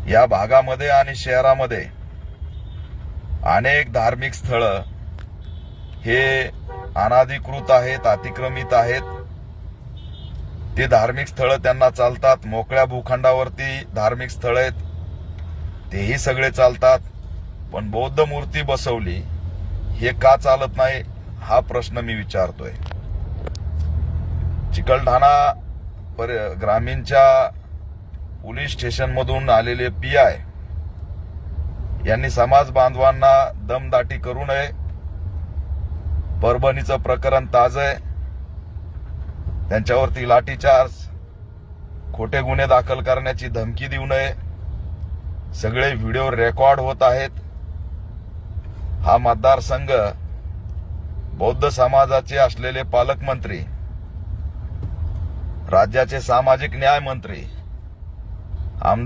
या भागामध्ये आणि शहरामध्ये अनेक धार्मिक स्थळं हे अनाधिकृत आहेत, अतिक्रमित आहेत। ते धार्मिक स्थळं त्यांना चालतात। मोकळ्या भूखंडावरती धार्मिक स्थळं आहेत, तेही सगळे चालतात। पण बौद्ध मूर्ती बसवली हे का चालत नाही हा प्रश्न मी विचारतोय। चिकलठाणा ग्रामीणच्या पोलीस स्टेशन मधून आलेले PI यांनी समाज बांधवांना दमदाटी करू नये। परभणीचं प्रकरण ताजं आहे, त्यांच्यावरती लाठीचार्ज, खोटे गुन्हे दाखल करण्याची धमकी देऊ नये। सगळे व्हिडिओ रेकॉर्ड होत आहेत। हा मतदारसंघ बौद्ध समाजाचे असलेले पालकमंत्री, राज्याचे सामाजिक न्याय मंत्री